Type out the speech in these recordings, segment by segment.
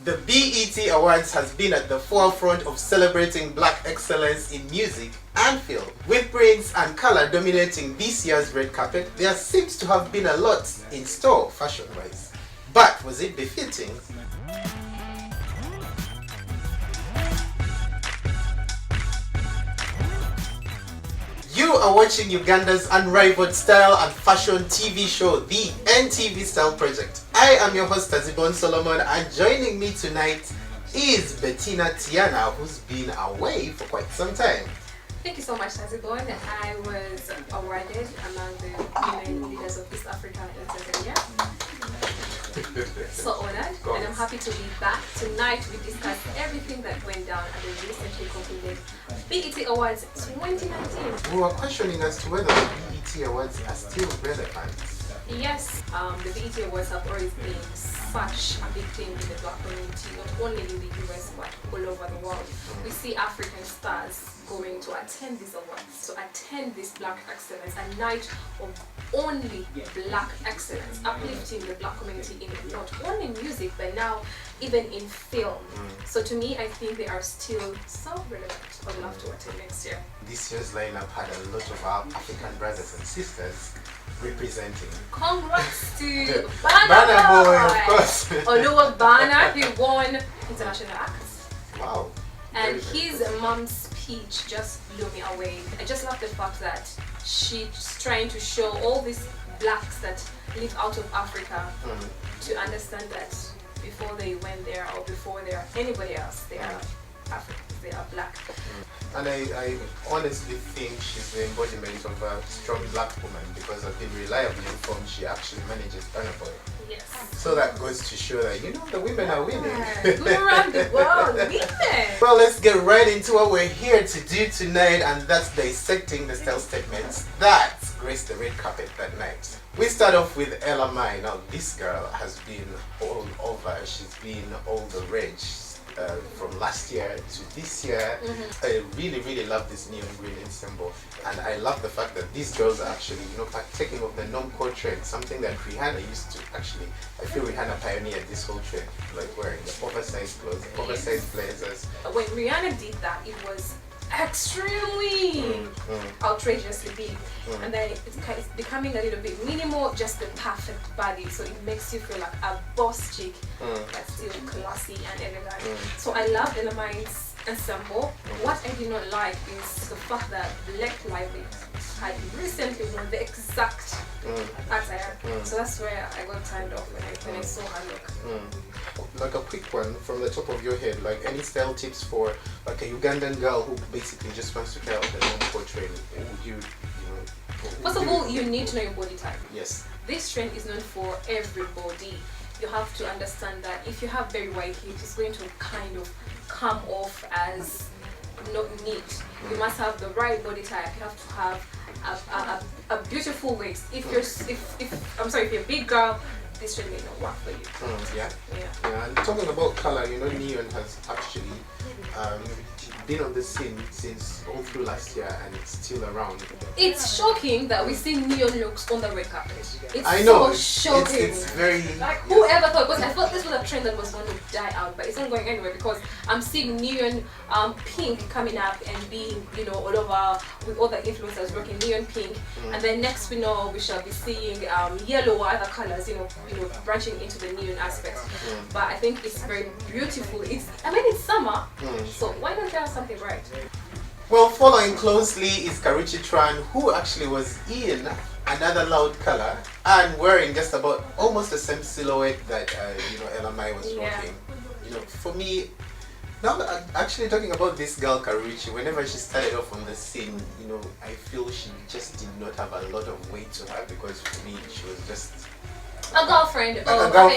The BET Awards has been at the forefront of celebrating black excellence in music and film. With Prince and Color dominating this year's red carpet, there seems to have been a lot in store fashion-wise. But was it befitting? You are watching Uganda's unrivaled style and fashion TV show, the NTV Style Project. I am your host, Tazibon Solomon, and joining me tonight is Bettina Tiana, who's been away for quite some time. Thank you so much, Tazibon. I was awarded among the women leaders of East Africa in Tanzania. So honored, and I'm happy to be back. Tonight we discuss everything that went down at the recently concluded BET Awards 2019. We were questioning as to whether the BET Awards are still relevant. Yes, the BET Awards have always been such a big thing in the black community, not only in the US but all over the world. We see African stars going to attend these awards, to attend this black excellence, a night of only black excellence, uplifting the black community in not only music but now even in film. So to me, I think they are still so relevant. I'd love to attend next year. This year's lineup had a lot of our African brothers and sisters representing. Congrats to Burna Boy, of course. Oluwa Burna, he won International Acts. Wow. And Very his mom's speech just blew me away. I just love the fact that she's trying to show all these blacks that live out of Africa to understand that before they went there or before they are anybody else, they are Africans, they are black. And I honestly think she's the embodiment of a strong black woman, because I've been reliably informed she actually manages Burna Boy. Yes. So that goes to show that, you know, the women are winning. Go around the world, women. Well, let's get right into what we're here to do tonight, and that's dissecting the style statements that graced the red carpet that night. We start off with Ella Mai. Now, this girl has been all over. She's been all the rage. From last year to this year. I really love this neon green ensemble, and I love the fact that these girls are actually, you know, partaking of the non-core trend, something that Rihanna used to actually. I feel Rihanna pioneered this whole trend, like wearing the oversized clothes, oversized blazers. When Rihanna did that, it was extremely outrageously big, and then it's becoming a little bit minimal, just the perfect body, so it makes you feel like a boss chick but still classy and elegant. So I love Ella Mai's ensemble. What I did not like is the fact that Black Lively had recently worn the exact attire, so that's where I got turned off when I saw her look. Like a quick one from the top of your head, like any style tips for like a Ugandan girl who basically just wants to try out the non-core trend? What would you know? First of all, you need to know your body type. Yes. This trend is not for everybody. You have to understand that if you have very wide hips, it's going to kind of come off as not neat. You must have the right body type. You have to have a beautiful waist. If you're a big girl, this trend may not work for you. Yeah. And talking about color, you know, neon has actually been on the scene since all through last year, and it's still around. It's shocking that we see neon looks on the red carpet. It's I know, so shocking. It's very... Like, whoever thought, because I thought this was a trend that was going to die out, but it's not going anywhere, because I'm seeing neon pink coming up and being, you know, all over with all the influencers rocking neon pink, and then next we know we shall be seeing yellow or other colors, you know, branching into the neon aspect. But I think it's very beautiful. It's summer, so why not have something bright? Well, following closely is Karrueche Tran, who actually was in another loud color and wearing just about almost the same silhouette that you know, Ella Mai was rocking. You know, for me, now that I'm actually talking about this girl Karrueche, whenever she started off on the scene, you know, I feel she just did not have a lot of weight to her, because for me she was just a girlfriend to of a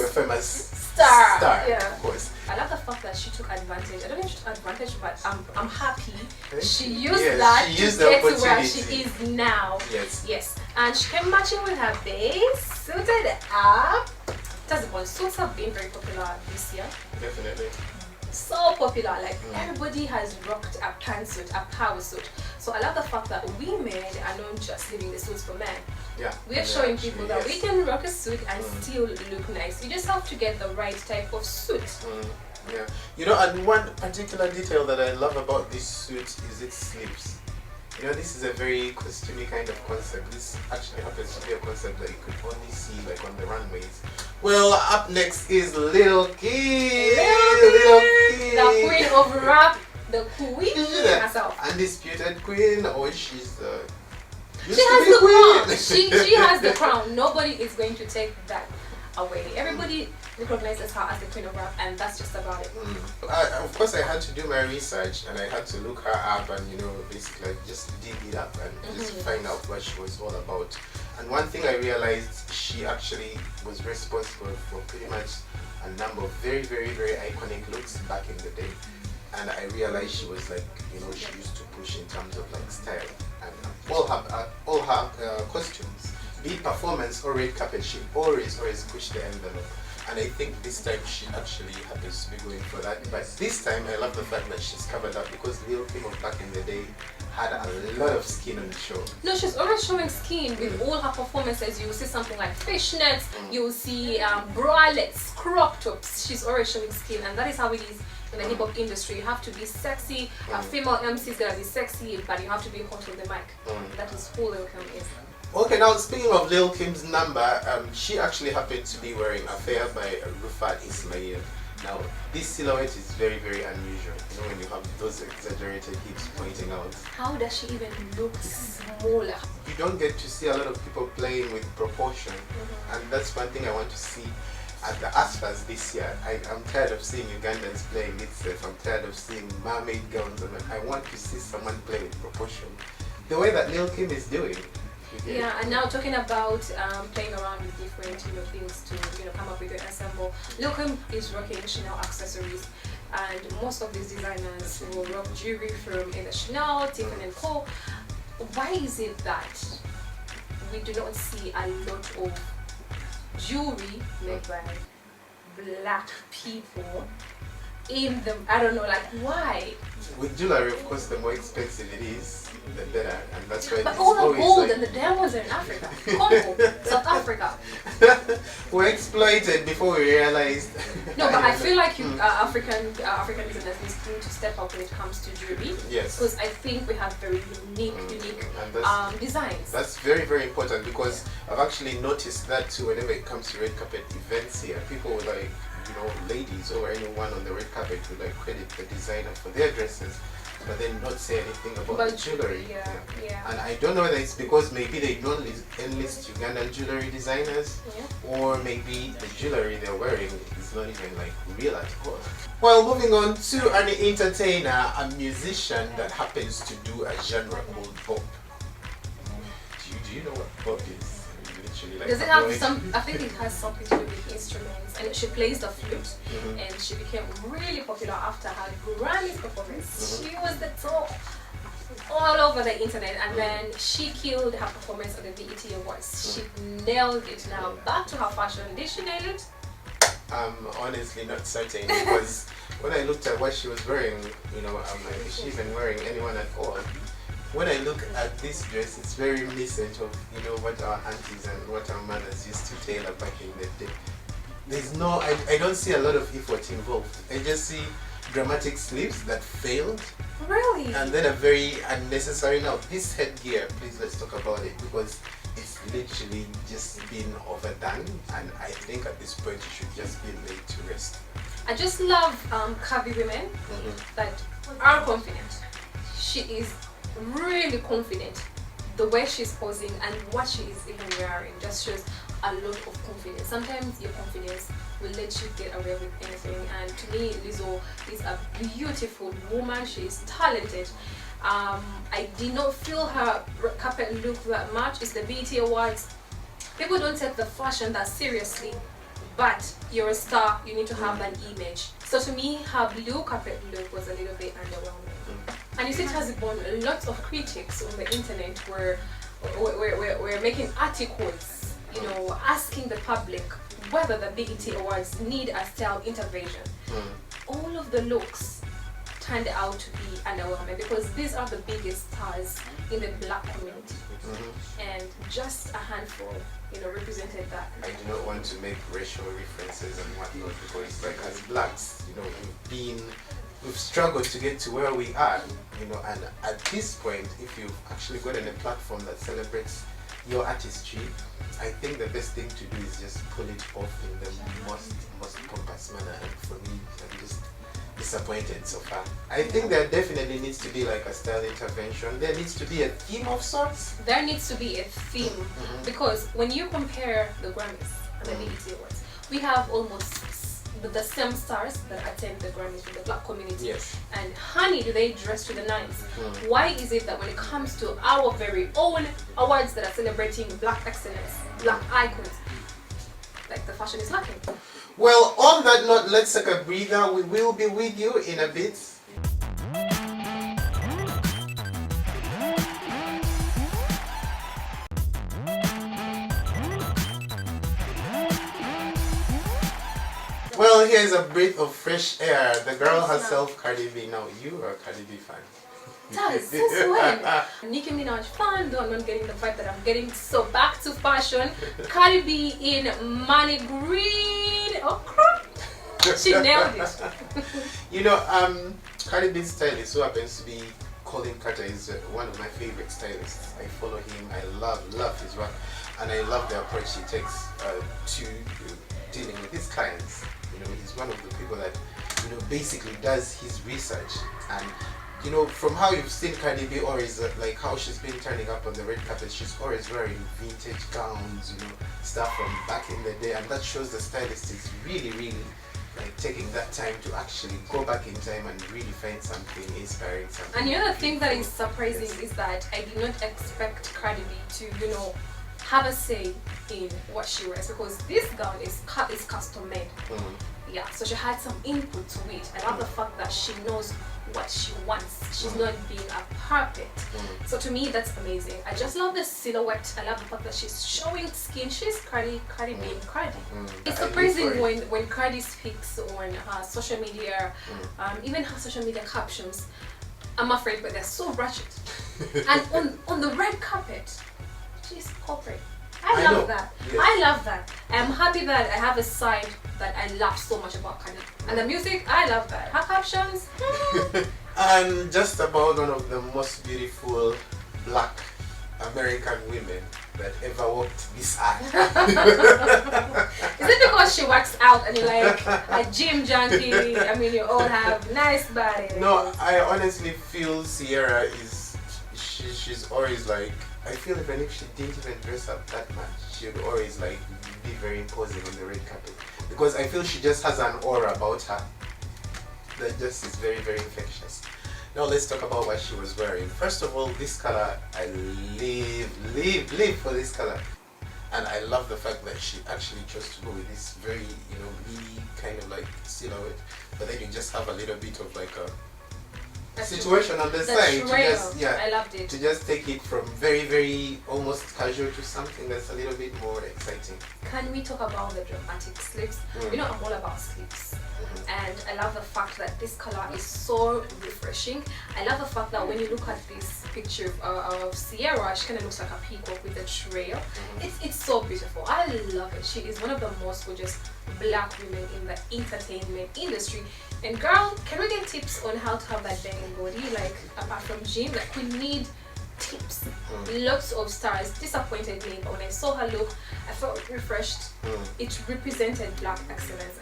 famous star. Yeah. Of course. I love the fact that she took advantage. I don't know if she took advantage, but I'm happy she used she used to the get to where opportunity. she is now. Yes. And she came matching with her base, suited up. Suits have been very popular this year. Definitely. So popular, like everybody has rocked a pantsuit, a power suit. So So I love the fact that women are not just leaving the suits for men. Yeah. We are showing people that we can rock a suit and still look nice. You just have to get the right type of suit. Yeah. You know, and one particular detail that I love about this suit is its sleeves. You know, this is a very costumey kind of concept. This actually happens to be a concept that you could only see like on the runways. Well, up next is Lil Kim. The queen of rap, the queen herself. Undisputed queen, or she's the... She has the crown. She has the crown. Nobody is going to take that away. Everybody recognizes her as the queen of rap, and that's just about it. Of course, I had to do my research, and I had to look her up, and basically just dig it up and just find out what she was all about. And one thing I realized, she actually was responsible for pretty much a number of very, very, very iconic looks back in the day. And I realized she was like, she used to push in terms of like style, and all her costumes, be it performance or red carpet, she always pushed the envelope. And I think this time she actually happens to be going for that. But this time I love the fact that she's covered up, because Lil Kim of back in the day had a lot of skin on the show. No, she's always showing skin with all her performances. You will see something like fishnets, you will see bralettes, crop tops. She's always showing skin, and that is how it is in the hip hop industry. You have to be sexy. Female MCs gotta be sexy, but you have to be hot on the mic. That is who Lil Kim is. Okay, now speaking of Lil Kim's number, she actually happened to be wearing Affair by Rufat Ismail. Now, this silhouette is very, very unusual. When you have those exaggerated hips pointing out. How does she even look smaller? You don't get to see a lot of people playing with proportion, and that's one thing I want to see at the ASFAs this year. I'm tired of seeing Ugandans playing itself. I'm tired of seeing mermaid gowns, and I want to see someone play with proportion. The way that Lil Kim is doing. Yeah, and now talking about playing around with different things to come up with an ensemble. Lil Kim is rocking Chanel accessories, and most of these designers will rock jewelry from either Chanel, Tiffany & Co. Why is it that we do not see a lot of jewelry made by black people in them? I don't know, like why? With jewelry, of course, the more expensive it is, the better, and that's why. But all the gold and the diamonds are in Africa, Congo, South Africa. We're exploited before we realized. No, but I feel like African business need to step up when it comes to jewelry. Yes. Because I think we have very unique designs. That's very, very important, because I've actually noticed that too. Whenever it comes to red carpet events here, people will like, ladies or anyone on the red carpet will like credit the designer for their dresses, but then not say anything about the jewelry. Yeah. And I don't know whether it's because maybe they don't enlist Ugandan jewelry designers, or maybe the jewelry they're wearing is not even like real at all. Well, moving on to an entertainer, a musician that happens to do a genre called pop. Do you know what pop is? Like, does it have some? I think it has something to do with instruments, and she plays the flute, and she became really popular after her Grammy performance. She was the top all over the internet, and then she killed her performance at the BET Awards. She nailed it. Now back to her fashion. Did she nail it? I'm honestly not certain, because when I looked at what she was wearing, I'm like, is she even wearing anyone at all? When I look at this dress, it's very reminiscent of what our aunties and what our mothers used to tailor back in the day. There's no, I don't see a lot of effort involved. I just see dramatic sleeves that failed. Really? And then a very unnecessary. Now this headgear, please let's talk about it, because it's literally just been overdone, and I think at this point it should just be laid to rest. I just love curvy women that are confident. She is really confident. The way she's posing and what she is even wearing just shows a lot of confidence. Sometimes your confidence will let you get away with anything, and to me Lizzo is a beautiful woman. She is talented. I did not feel her carpet look that much. It's the BET Awards. People don't take the fashion that seriously, but you're a star, you need to have an image. So to me, her blue carpet look was a little bit underwhelming. And you see, it has won lots of critics on the internet where we're making articles, asking the public whether the BET Awards need a style intervention. All of the looks turned out to be underwhelming because these are the biggest stars in the black community, and just a handful, represented that. I do not want to make racial references and whatnot because, like, as blacks, we've struggled to get to where we are, and at this point, if you've actually gotten a platform that celebrates your artistry, I think the best thing to do is just pull it off in the most pompous manner, and for me, I'm just disappointed so far. I think there definitely needs to be like a style intervention. There needs to be a theme of sorts. There needs to be a theme, because when you compare the Grammys and the BET Awards, we have almost the same stars that attend the Grammys from the black community. Yes. And honey, do they dress to the nines? Why is it that when it comes to our very own awards that are celebrating black excellence, black icons, like the fashion is lacking? Well, on that note, let's take a breather. We will be with you in a bit. Well, here's a breath of fresh air. The girl herself, Cardi B. Now, you are a Cardi B fan. Does since when? Nicki Minaj fan, though I'm not getting the vibe that I'm getting. So back to fashion. Cardi B in money green. Oh crap! She nailed it. Cardi B's stylist, who happens to be Colin Carter, is one of my favorite stylists. I follow him. I love his work, and I love the approach he takes to dealing with his clients. He's one of the people that basically does his research, and from how you've seen Cardi B always, like how she's been turning up on the red carpet, she's always wearing vintage gowns, stuff from back in the day, and that shows the stylist is really like taking that time to actually go back in time and really find something inspiring. Something. And the other thing that is surprising is that I did not expect Cardi B to, have a say in what she wears, because this gown is custom made. Yeah, so she had some input to it. I love the fact that she knows what she wants. She's not being a puppet. So to me, that's amazing. I just love the silhouette. I love the fact that she's showing skin. She's Cardi being Cardi. It's surprising when Cardi speaks on her social media, even her social media captions. I'm afraid, but they're so ratchet. And on the red carpet, she's corporate. I love that. Yes. I love that. I'm happy that I have a side that I love so much about Cardi. And the music, I love that. Her captions. And just about one of the most beautiful black American women that ever walked this earth. Is it because she works out and you're like a gym junkie? I mean, you all have nice bodies. No, I honestly feel Ciara is, she's always like, I feel even if she didn't even dress up that much, she would always like be very imposing on the red carpet. Because I feel she just has an aura about her that just is very infectious. Now let's talk about what she was wearing. First of all, this color, I live for this color. And I love the fact that she actually chose to go with this very, really kind of like silhouette. But then you just have a little bit of like a situation on the side I loved it. to just take it from very almost casual to something that's a little bit more exciting. Can we talk about the dramatic sleeves? I'm all about sleeves, and I love the fact that this color is so refreshing. I love the fact that when you look at this picture of Ciara, she kind of looks like a peacock with a trail. It's so beautiful. I love it. She is one of the most gorgeous black women in the entertainment industry. And girl, can we get tips on how to have that banging body? Like, apart from gym, like we need tips. Lots of stars disappointed me, but when I saw her look, I felt refreshed. It represented black excellence.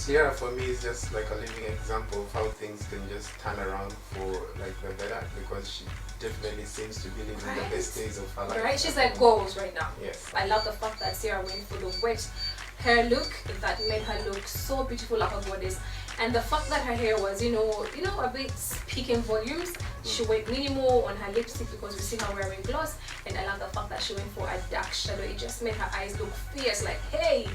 Ciara for me is just like a living example of how things can just turn around for like the better, because she definitely seems to be living the best days of her life. Right? She's like goals right now. Yes. I love the fact that Ciara went for the wet hair look that made her look so beautiful like a goddess. And the fact that her hair was, a bit speaking volumes, she went minimal on her lipstick because we see her wearing gloss. And I love the fact that she went for a dark shadow. It just made her eyes look fierce, like, hey,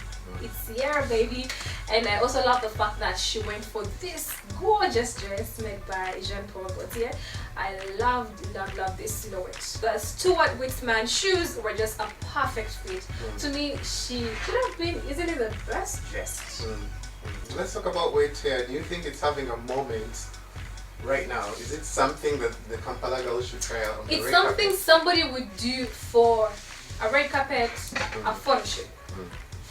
it's Ciara, baby. And I also love the fact that she went for this gorgeous dress made by Jean Paul Gaultier. I love this silhouette. The Stuart Weitzman shoes were just a perfect fit. To me, she could have been easily the best dressed. Let's talk about wet hair. Do you think it's having a moment right now? Is it something that the Kampala girls should try out on the It's red something carpet? somebody would do for a red carpet, a photo shoot.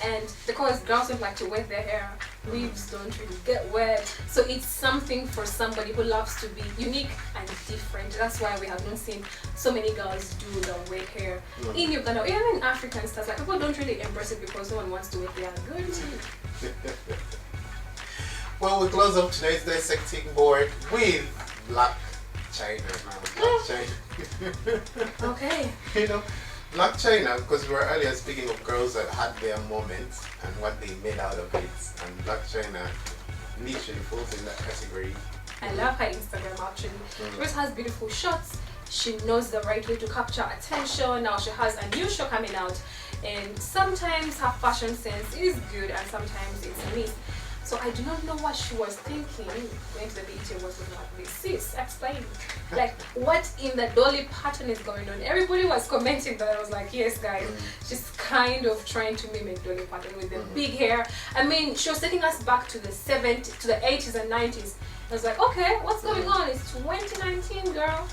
And because girls don't like to wet their hair, weaves don't really get wet. So it's something for somebody who loves to be unique and different. That's why we have not seen so many girls do the wet hair in Uganda. Even in African stars, like people don't really embrace it because no one wants to wet their hair. Good. Well, we close up tonight's dissecting board with Black China now. Black China. Okay. You know, Black China, because we were earlier speaking of girls that had their moments and what they made out of it, and Black China literally falls in that category. I love her Instagram actually. She always has beautiful shots. She knows the right way to capture attention. Now she has a new show coming out, and sometimes her fashion sense is good and sometimes it's a miss. So I do not know what she was thinking when the BET was looking at this. Sis, explain. Like, what in the Dolly pattern is going on? Everybody was commenting that. I was like, yes, guys. She's kind of trying to mimic Dolly Parton with the big hair. I mean, she was taking us back to the 70s, to the 80s and 90s. I was like, okay, what's going on? It's 2019, girl.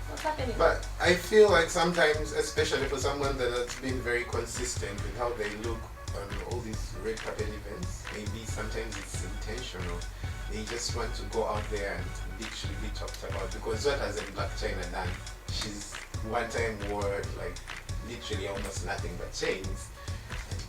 What's happening? But I feel like sometimes, especially for someone that has been very consistent with how they look on all these red carpet events, maybe sometimes it's intentional. They just want to go out there and literally be talked about, because what has a Black China done? She's one time wore like literally almost nothing but chains.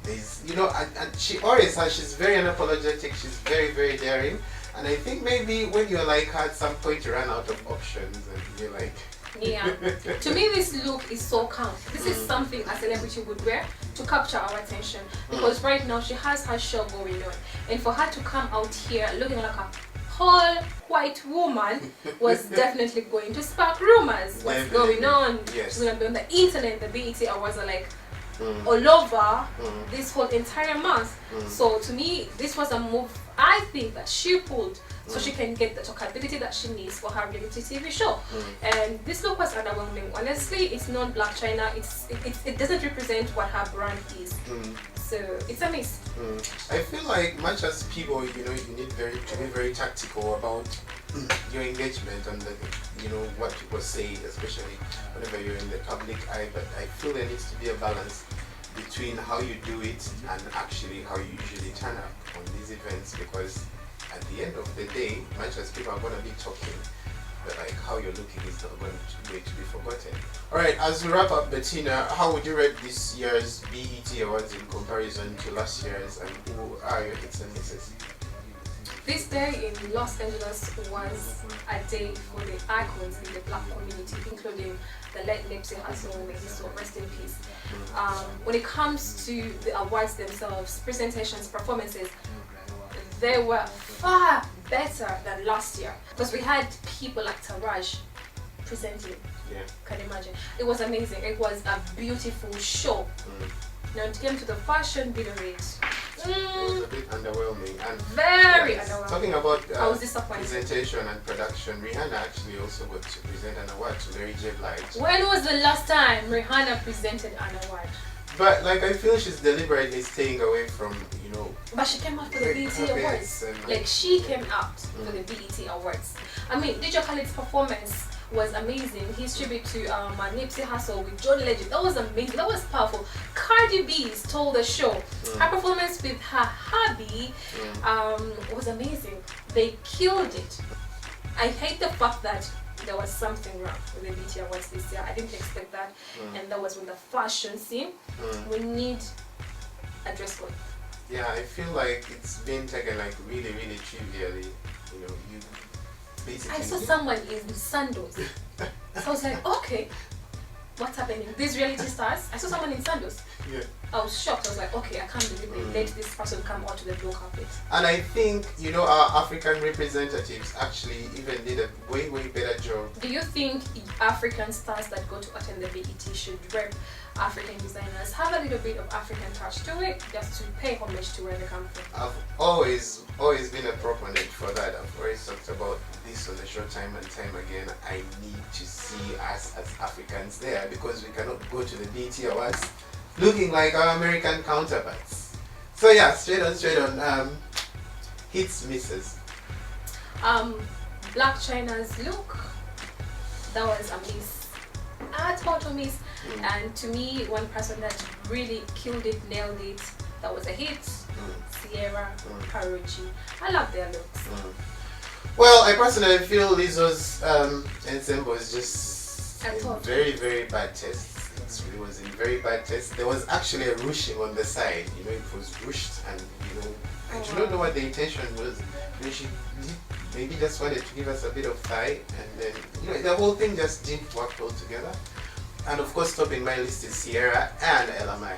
There's, you know, and she always has, she's very unapologetic, she's very, very daring. And I think maybe when you're like her, at some point you run out of options and you're like... Yeah. To me, this look is so calm. This is something a celebrity would wear to capture our attention. Because right now she has her show going on. And for her to come out here looking like a whole white woman was definitely going to spark rumors. What's going on? Yes. She's going to be on the internet. The BET Awards are like all over this whole entire month. So to me, this was a move I think that she pulled so she can get the talkability that she needs for her reality TV show. And this look was underwhelming. Honestly, it's not Black China. It doesn't represent what her brand is. So it's a miss. I feel like much as people, you know, you need to be very tactical about your engagement and you know what people say, especially whenever you're in the public eye. But I feel there needs to be a balance between how you do it and actually how you usually turn up on these events, because at the end of the day, much as people are going to be talking, but like how you're looking is not going to be forgotten. Alright, as we wrap up, Bettina, how would you rate this year's BET Awards in comparison to last year's, and who are your hits and misses? This day in Los Angeles was a day for the icons in the Black community, including the late Nipsey Hussle, may he so rest in peace. When it comes to the awards themselves, presentations, performances, they were far better than last year, because we had people like Taraj presenting. Yeah. Can you imagine? It was amazing. It was a beautiful show. Now it came to the fashion bit of it. It was a bit underwhelming. And Very underwhelming. Talking about I was disappointed. presentation and production, Rihanna actually also got to present an award to Mary J. Blige. When was the last time Rihanna presented an award? But like, I feel she's deliberately staying away from, you know... But she came out for the BET Awards. Like, she came out for the BET Awards. I mean, DJ Khaled's performance was amazing. His tribute to Nipsey Hussle with John Legend. That was amazing. That was powerful. Cardi B stole the show. Her performance with her hubby was amazing. They killed it. I hate the fact that there was something wrong with the BET Awards this year. I didn't expect that. And that was with the fashion scene. We need a dress code. Yeah, I feel like it's been taken like really, really trivially. You know, you basically... I saw someone in sandals. So I was like, okay, what's happening? These reality stars? I saw someone in sandals. Yeah. I was shocked. I was like, okay, I can't believe they let this person come out to the blue carpet. And I think, you know, our African representatives actually even did a way, way better job. Do you think African stars that go to attend the BET should rep African designers, have a little bit of African touch to it, just to pay homage to where they come from? I've always been a proponent for that. I've always talked about this on the show time and time again. I need to see us as Africans there, because we cannot go to the BET Awards looking like our American counterparts. So yeah, straight on. Hits, misses. Black China's look, that was a miss. A total miss. And to me, one person that really killed it, nailed it, that was a hit, Sierra, Karuchi. I love their looks. Well, I personally feel Lizzo's ensemble is just in thought- very, very bad taste. It was in very bad taste. There was actually a ruching on the side. You know, it was rushed, and I do not know what the intention was. She maybe just wanted to give us a bit of thigh, and then the whole thing just didn't work well together. And of course, topping my list is Sierra and Ella Mai.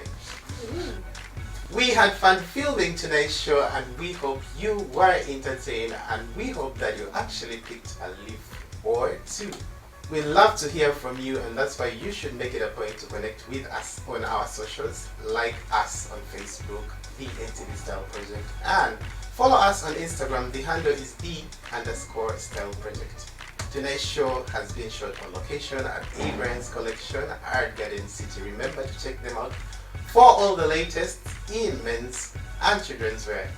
We had fun filming tonight's show, and we hope you were entertained, and we hope that you actually picked a leaf or two. We love to hear from you, and that's why you should make it a point to connect with us on our socials. Like us on Facebook, the NTV Style Project, and follow us on Instagram. The handle is _Style Project. Tonight's show has been shot on location at Abrams Collection, Art Garden City. Remember to check them out for all the latest in men's and children's wear.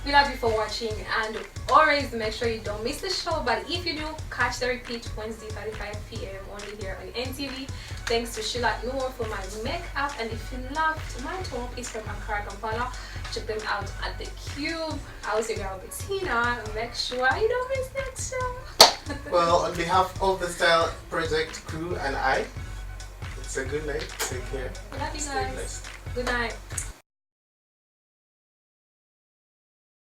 We love you for watching, and always make sure you don't miss the show. But if you do, catch the repeat Wednesday 35 p.m. only here on NTV. Thanks to Sheila Noor for my makeup, and if you loved my top, it's from Ankara, Kampala. Check them out at the Cube. I was your girl Bettina. Make sure you don't miss next show. Well, on behalf of the Style Project crew and I, it's a good night. Take care. Love you Stay guys. blessed. Good night.